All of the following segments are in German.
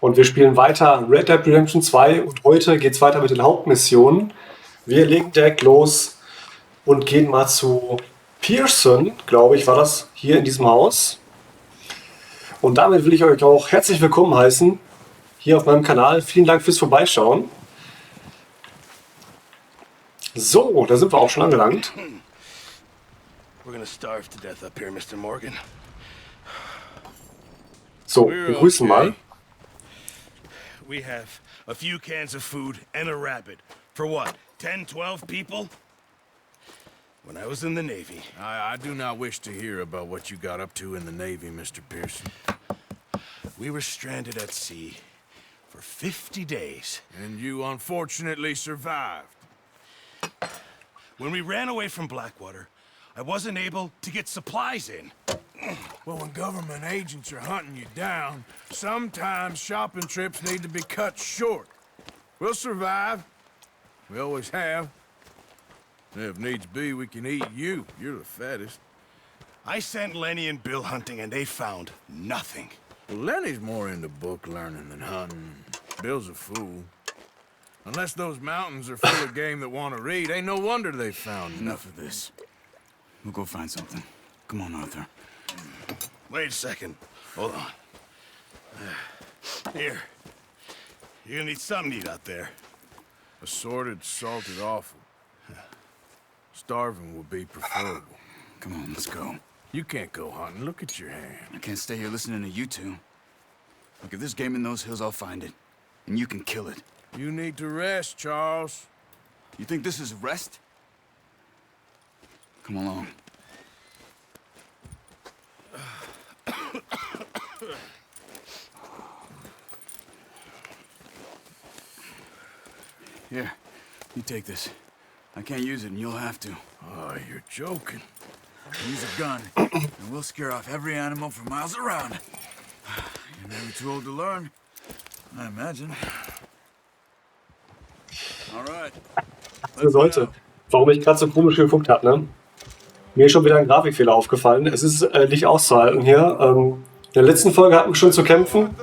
Und wir spielen weiter Red Dead Redemption 2 und heute geht es weiter mit den Hauptmissionen. Wir legen direkt los und gehen mal zu Pearson, glaube ich, war das, hier in diesem Haus. Und damit will ich euch auch herzlich willkommen heißen, hier auf meinem Kanal. Vielen Dank fürs Vorbeischauen. So, da sind wir auch schon angelangt. We're gonna starve to death up here, Mr. Morgan. So, wir grüßen mal. We have a few cans of food and a rabbit. For what? 10, 12 people? When I was in the Navy. I do not wish to hear about what you got up to in the Navy, Mr. Pearson. We were stranded at sea for 50 days. And you unfortunately survived. When we ran away from Blackwater, I wasn't able to get supplies in. Well, when government agents are hunting you down, sometimes shopping trips need to be cut short. We'll survive. We always have. If needs be, we can eat you. You're the fattest. I sent Lenny and Bill hunting, and they found nothing. Well, Lenny's more into book learning than hunting. Bill's a fool. Unless those mountains are full of game that want to read, ain't no wonder they found Enough of this. We'll go find something. Come on, Arthur. Wait a second. Hold on. Here. You're gonna need something to eat out there. Assorted, salted offal. Starving would be preferable. Come on, let's go. You can't go hunting. Look at your hand. I can't stay here listening to you two. Look, if there's game in those hills, I'll find it. And you can kill it. You need to rest, Charles. You think this is rest? Come along. Here, you take this. I can't use it, and you'll have to. Oh, you're joking. Use a gun, and we'll scare off every animal for miles around. You're never too old to learn, I imagine. Alright. Für Leute, warum ich gerade so komisch geguckt habe, ne? Mir ist schon wieder ein Grafikfehler aufgefallen. Es ist nicht auszuhalten hier. In der letzten Folge hatten wir schon zu kämpfen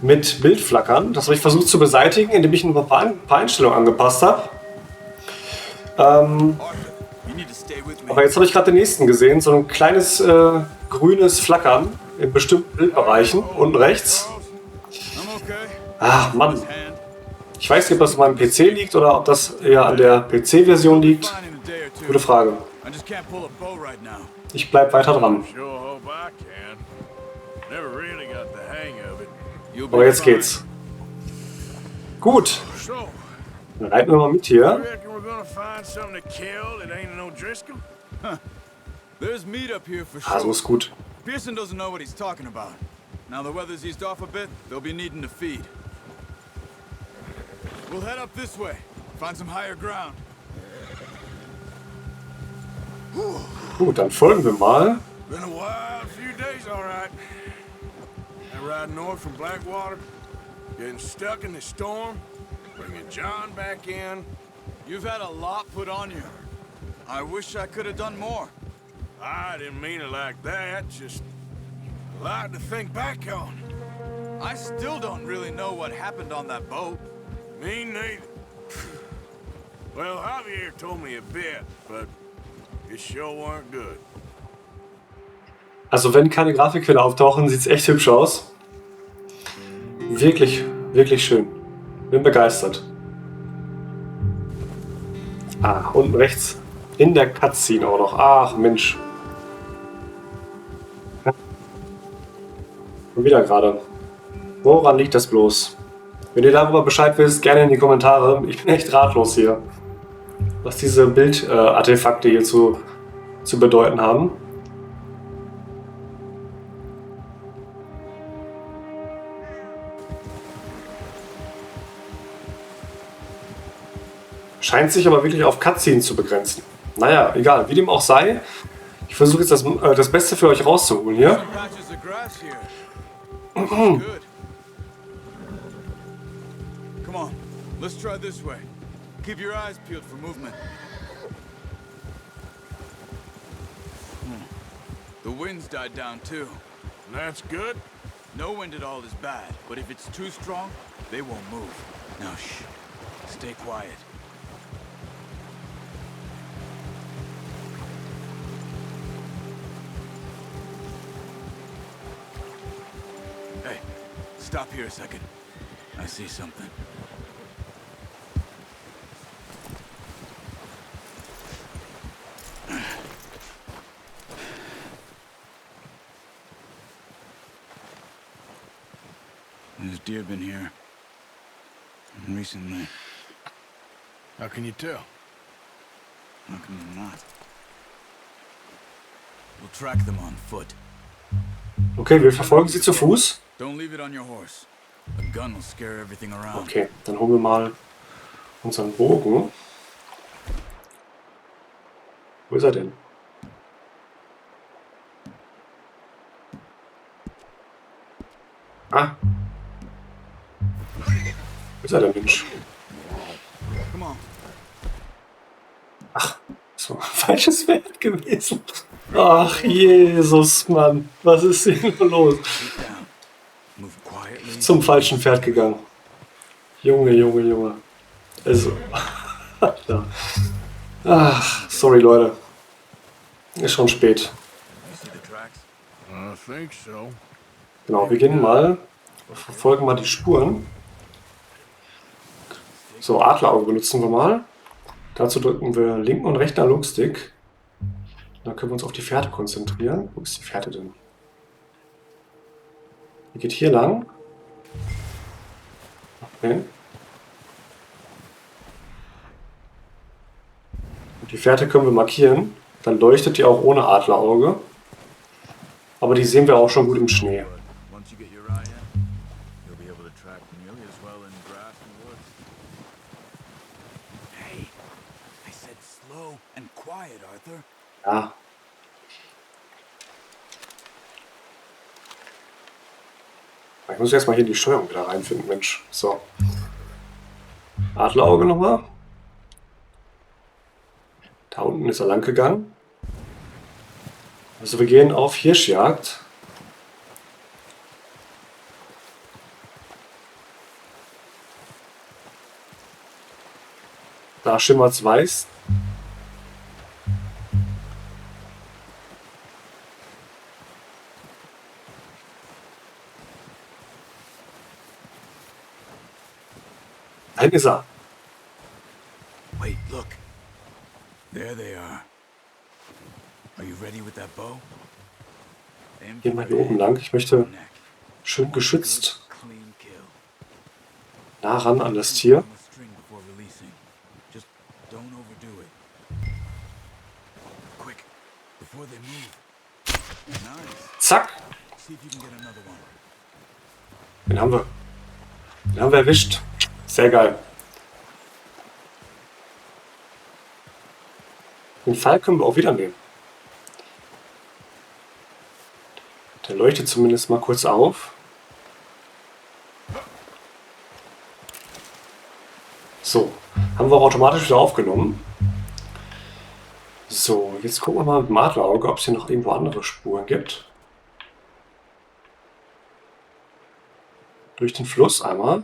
mit Bildflackern. Das habe ich versucht zu beseitigen, indem ich ein paar Einstellungen angepasst habe. Aber jetzt habe ich gerade den nächsten gesehen. So ein kleines grünes Flackern in bestimmten Bildbereichen. Unten rechts. Ach, Mann. Ich weiß nicht, ob das an meinem PC liegt oder ob das eher an der PC-Version liegt. Gute Frage. Ich bleib weiter dran. Aber jetzt geht's. Gut. Dann reiten wir mal mit hier. Ah, so ist gut. Pearson doesn't know what he's talking about. Now the weather's eased off a bit, they'll be needing to feed. We'll head up this way. Find some higher ground. Gut, dann folgen wir mal. Been a wild few days, all right. I ride north from Blackwater, getting stuck in the storm, bringing John back in. You've had a lot put on you. I wish I could have done more. I didn't mean it like that, just a lot to think back on. I still don't really know what happened on that boat. Me neither. Well, Javier told me a bit, but it sure weren't good. Also wenn keine Grafikfehler auftauchen, sieht es echt hübsch aus. Wirklich, wirklich schön. Bin begeistert. Ah, unten rechts in der Cutscene auch noch. Ach Mensch. Und wieder gerade. Woran liegt das bloß? Wenn ihr darüber Bescheid wisst, gerne in die Kommentare. Ich bin echt ratlos hier, was diese Bildartefakte hier zu bedeuten haben. Scheint sich aber wirklich auf Cutscenes zu begrenzen. Naja, egal, wie dem auch sei. Ich versuche jetzt das Beste für euch rauszuholen hier. Come on, let's try this way. Keep your eyes peeled for movement. The wind's died down too. That's good. No wind at all is bad, but if it's too strong, they won't move. Now shh. Stay quiet. Hey, stop here a second. I see something. There's deer been here recently. How can you tell? How come they're not? We'll track them on foot. Okay, wir verfolgen sie zu Fuß. Don't leave it on your horse. A gun will scare everything around. Okay, dann holen wir mal unseren Bogen. Wo ist er denn? Ah. Wo ist er, der Mensch? Come on. Ach, das war ein falsches Pferd gewesen. Ach, Jesus, Mann. Was ist hier nur los? Sit down. Move quietly. Zum falschen Pferd gegangen. Junge, Junge, Junge. Also. Ja. Ach, sorry, Leute. Ist schon spät. You see the tracks? I think so. Genau, wir gehen mal, verfolgen mal die Spuren. So, Adlerauge benutzen wir mal. Dazu drücken wir linken und rechten Analogstick. Dann können wir uns auf die Fährte konzentrieren. Wo ist die Fährte denn? Die geht hier lang. Okay. Und die Fährte können wir markieren. Dann leuchtet die auch ohne Adlerauge. Aber die sehen wir auch schon gut im Schnee. But once you get your eye in, you'll be able to track nearly as well in grass and woods. Hey, I said slow and quiet, Arthur. Ja. Ich muss erstmal hier in die Steuerung wieder reinfinden, Mensch. So. Adlerauge nochmal. Da unten ist er lang gegangen. Also wir gehen auf Hirschjagd. Da schimmert's weiß. Dahin ist er. Wait, look. There they are. Are you ready with that bow? Aim Gehen for wir the hier oben head, lang. Ich möchte neck. schön geschützt Clean kill. nah ran an das Tier. On the string before releasing. Just don't overdo it. Quick, before they move. Nice. Zack. See if you can get another one. Den haben wir. Den haben wir erwischt. Sehr geil. Den Pfeil können wir auch wieder nehmen. Der leuchtet zumindest mal kurz auf. So, haben wir auch automatisch wieder aufgenommen. So, jetzt gucken wir mal mit dem Adlerauge, ob es hier noch irgendwo andere Spuren gibt. Durch den Fluss einmal.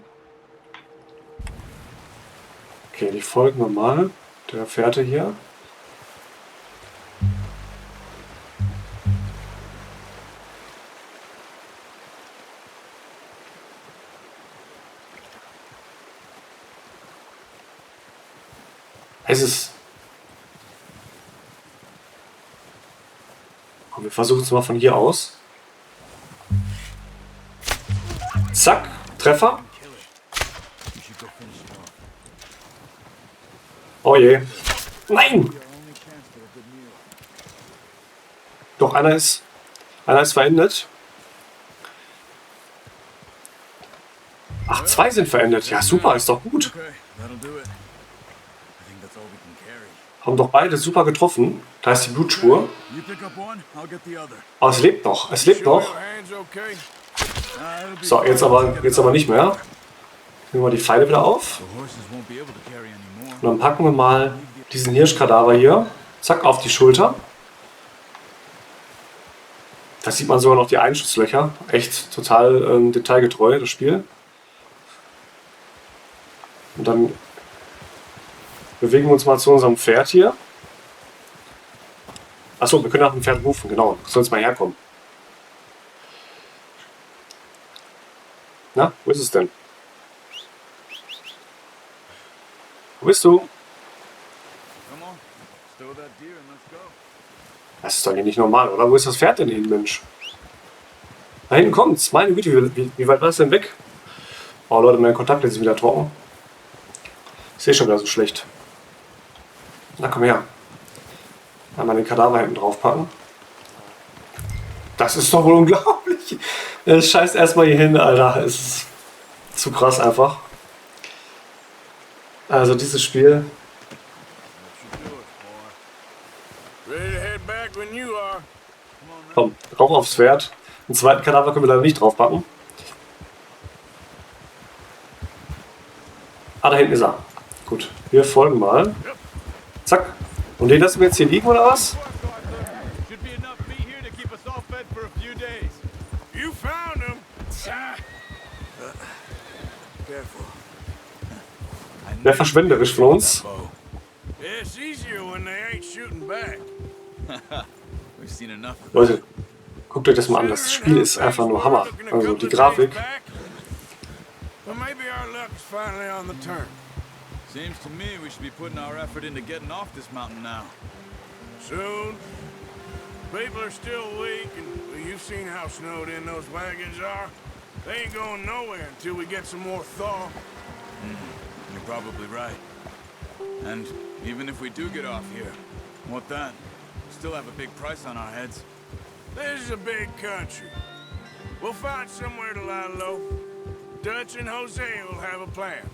Okay, die folgen wir mal der Fährte hier. Es ist. Komm, wir versuchen es mal von hier aus. Zack, Treffer. Kill it. You should go finish it off. Oh je. Nein! Your only chance for a good meal. Doch, einer ist verendet. Ach, zwei sind verendet. Ja, super, ist doch gut. Okay, that'll do it. I think that's all we can carry. Haben doch beide super getroffen. Da ist die Blutspur. You pick up one, I'll get the other. Aber es lebt noch. Es lebt Sure noch. your hands okay? It'll be So, jetzt aber nicht mehr. Nehmen wir die Pfeile wieder auf. The horses won't be able to carry anymore. Und dann packen wir mal diesen Hirschkadaver hier. Zack, auf die Schulter. Da sieht man sogar noch die Einschusslöcher. Echt total detailgetreu, das Spiel. Und dann bewegen wir uns mal zu unserem Pferd hier. Achso, wir können auch ein Pferd rufen, genau. Soll es mal herkommen. Na, wo ist es denn? Wo bist du? Das ist doch hier nicht normal, oder? Wo ist das Pferd denn hin, Mensch? Da hinten kommt's. Meine Güte, wie weit war es denn weg? Oh Leute, mein Kontakt ist wieder trocken. Ich sehe schon wieder so schlecht. Na komm her. Einmal den Kadaver hinten drauf packen. Das ist doch wohl unglaublich. Es scheißt erstmal hier hin, Alter. Es ist zu krass einfach. Also dieses Spiel. Komm, rauf aufs Pferd. Den zweiten Kadaver können wir leider nicht draufpacken. Ah, da hinten ist er. Gut, wir folgen mal. Zack. Und den lassen wir jetzt hier liegen, oder was? Wer verschwenderisch von uns? Leute, guckt euch das mal an. Das Spiel ist einfach nur Hammer. Also die Grafik. Seems to me we should be putting our effort into getting off this mountain now. Soon. People are still weak, and you've seen how snowed in those wagons are. They ain't going nowhere until we get some more thaw. You're probably right. And even if we do get off here, what then? We still have a big price on our heads. This is a big country. We'll find somewhere to lie low. Dutch and Jose will have a plan.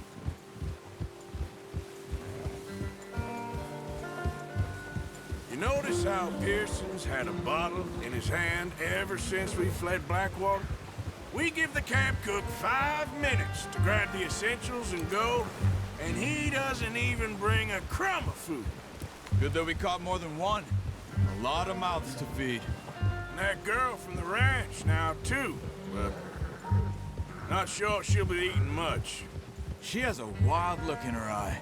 You notice how Pearson's had a bottle in his hand ever since we fled Blackwater? We give the camp cook 5 minutes to grab the essentials and go, and he doesn't even bring a crumb of food. Good that we caught more than one. A lot of mouths to feed. And that girl from the ranch now, too. But not sure she'll be eating much. She has a wild look in her eye.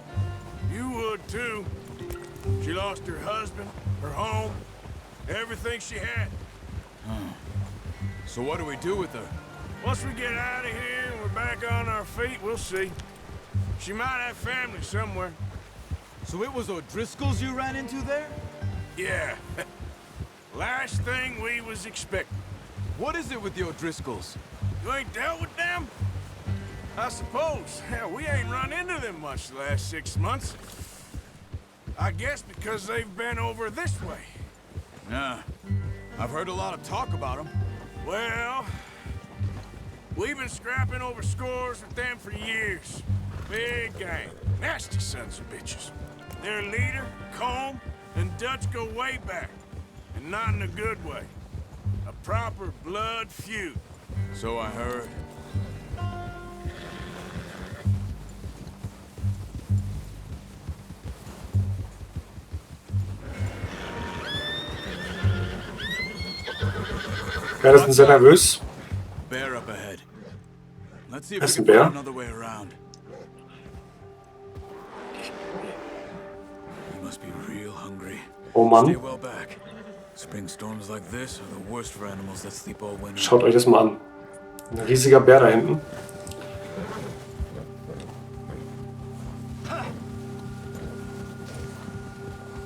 You would, too. She lost her husband, her home, everything she had. So what do we do with her? Once we get out of here and we're back on our feet, we'll see. She might have family somewhere. So it was O'Driscoll's you ran into there? Yeah. Last thing we was expecting. What is it with the O'Driscolls? You ain't dealt with them? I suppose. Hell, we ain't run into them much the last 6 months. I guess because they've been over this way. Yeah. I've heard a lot of talk about them. Well, we've been scrapping over scores with them for years. Big gang. Nasty sons of bitches. Their leader, Combe, and Dutch go way back. And not in a good way. A proper blood feud. So I heard. Ja, das ist sehr nervös. Bear up ahead. Let's see if That's we a can bear? find another way around. You must be real hungry. Oh Stay Mann, well back. Spring storms like this are the worst for animals that sleep all winter. schaut euch das mal an. Ein riesiger Bär da hinten.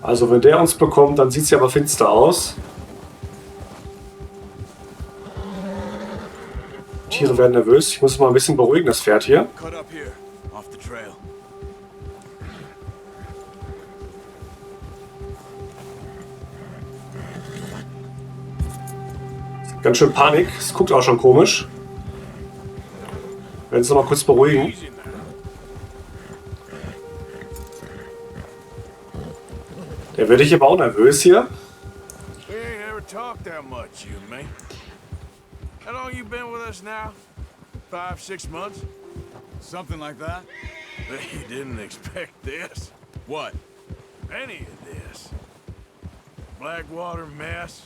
Also wenn der uns bekommt, dann sieht es ja aber finster aus. Tiere werden nervös. Ich muss es mal ein bisschen beruhigen, das Pferd hier. Cut up here, off the trail. Ganz schön Panik. Es guckt auch schon komisch. Wir werden es noch mal kurz beruhigen. Easy now. Der wird hier aber auch nervös hier. We ain't ever talked that much, you and me. How long you been with us now? 5, 6 months? Something like that? They didn't expect this. What? Any of this. Blackwater mess.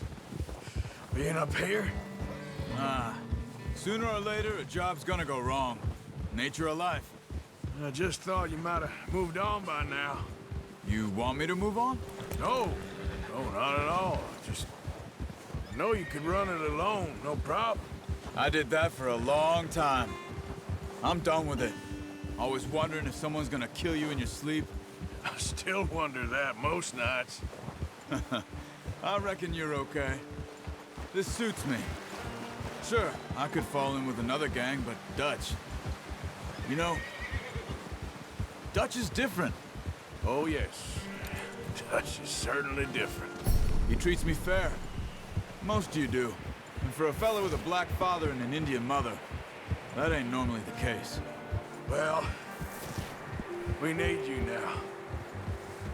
Being up here? Nah. Sooner or later, a job's gonna go wrong. Nature of life. I just thought you might have moved on by now. You want me to move on? No, not at all. Just, I know you could run it alone, no problem. I did that for a long time. I'm done with it. Always wondering if someone's gonna kill you in your sleep. I still wonder that most nights. I reckon you're okay. This suits me. Sure, I could fall in with another gang, but Dutch... You know, Dutch is different. Oh, yes. Dutch is certainly different. He treats me fair. Most of you do. And for a fellow with a black father and an Indian mother, that ain't normally the case. Well, we need you now.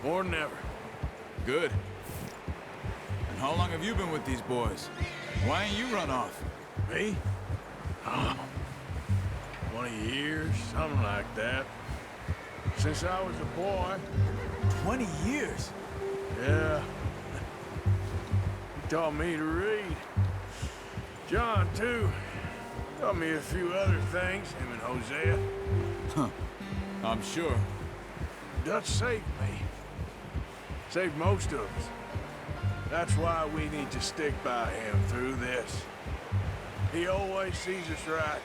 More than ever. Good. And how long have you been with these boys? Why ain't you run off? Me? Oh, 20 years, something like that. Since I was a boy. 20 years? Yeah. He taught me to read. John, too. Taught me a few other things, him and Hosea. Huh. I'm sure. Dutch saved me. Saved most of us. That's why we need to stick by him through this. He always sees us right.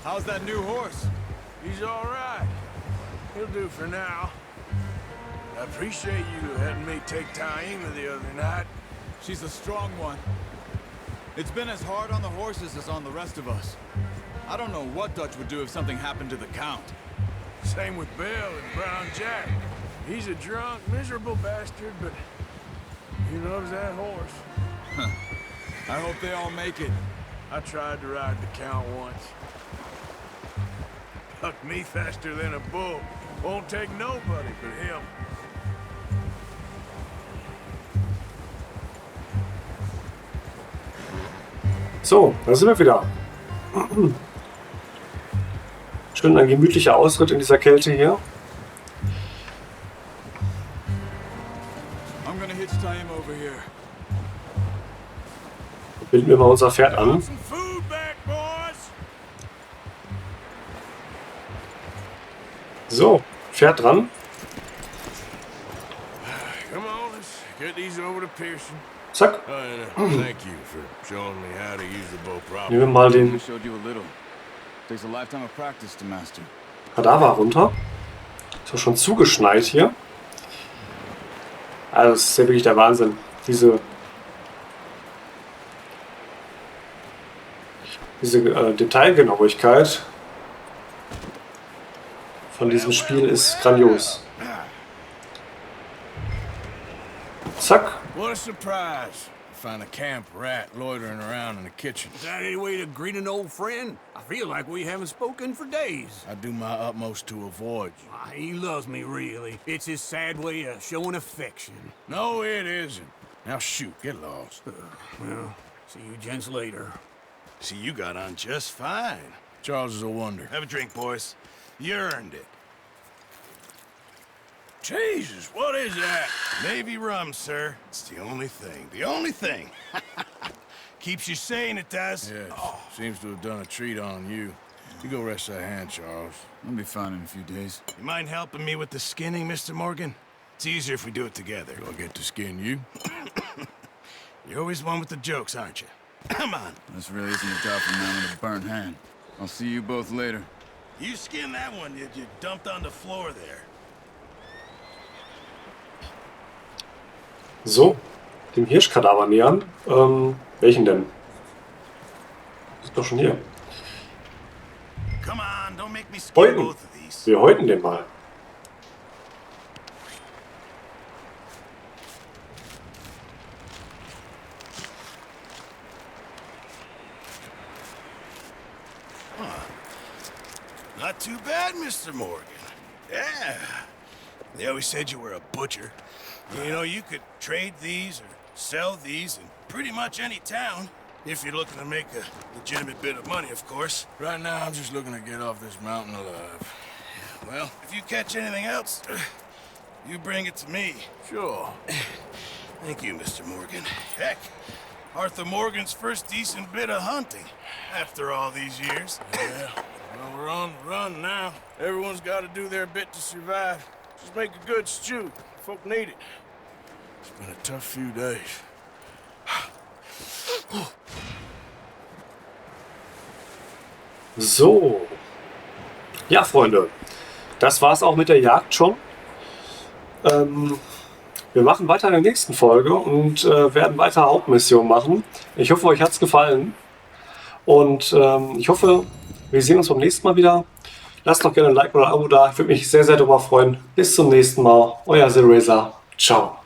How's that new horse? He's all right. He'll do for now. I appreciate you letting me take Taima the other night. She's a strong one. It's been as hard on the horses as on the rest of us. I don't know what Dutch would do if something happened to the Count. Same with Bill and Brown Jack. He's a drunk, miserable bastard, but he loves that horse. I hope they all make it. I tried to ride the Count once. Bucked me faster than a bull. Won't take nobody but him. So, da sind wir wieder. Schön ein gemütlicher Ausritt in dieser Kälte hier. I'm gonna hitch Taima over here. Binden wir mal unser Pferd an. Some food back, boys. So, Pferd dran. Come on, let's get these over to Pearson. Zack. Thank you for showing me how to use the bow properly. Nehmen wir mal I den showed you a little. Takes a lifetime of practice to master. Kadaver runter. Ist doch schon zugeschneit hier. Also das ist ja wirklich der Wahnsinn. Diese Detailgenauigkeit von diesem Spiel ist grandios. Zack. What a surprise. Find a camp rat loitering around in the kitchen. Is that any way to greet an old friend? I feel like we haven't spoken for days. I do my utmost to avoid you. He loves me, really. It's his sad way of showing affection. No, it isn't. Now shoot, get lost. Well, see you gents later. See, you got on just fine. Charles is a wonder. Have a drink, boys. You earned it. Jesus, what is that? Navy rum, sir. It's the only thing. The only thing. Keeps you sane, it does. Yes, seems to have done a treat on you. You go rest that hand, Charles. I'll be fine in a few days. You mind helping me with the skinning, Mr. Morgan? It's easier if we do it together. Do I get to skin you? You're always one with the jokes, aren't you? Come on. This really isn't a job for a man with a burnt hand. I'll see you both later. You skinned that one you dumped on the floor there. So, dem Hirschkadaver nähern. Welchen denn? Ist doch schon hier. Come on, don't make me skin Häuten. both of these. Wir häuten den mal. Not too bad, Mr. Morgan. Yeah. They always said you were a butcher. You know, you could trade these or sell these in pretty much any town. If you're looking to make a legitimate bit of money, of course. Right now, I'm just looking to get off this mountain alive. Well, if you catch anything else, you bring it to me. Sure. Thank you, Mr. Morgan. Heck, Arthur Morgan's first decent bit of hunting after all these years. Yeah, well, we're on the run now. Everyone's got to do their bit to survive. Just make a good stew. Folk need it. It's been a tough few days. So. Ja, Freunde. Das war's auch mit der Jagd schon. Wir machen weiter in der nächsten Folge und werden weiter Hauptmissionen machen. Ich hoffe, euch hat's gefallen. Und ich hoffe, wir sehen uns beim nächsten Mal wieder. Lasst doch gerne ein Like oder ein Abo da. Ich würde mich sehr, sehr darüber freuen. Bis zum nächsten Mal. Euer Silrazer. Ciao.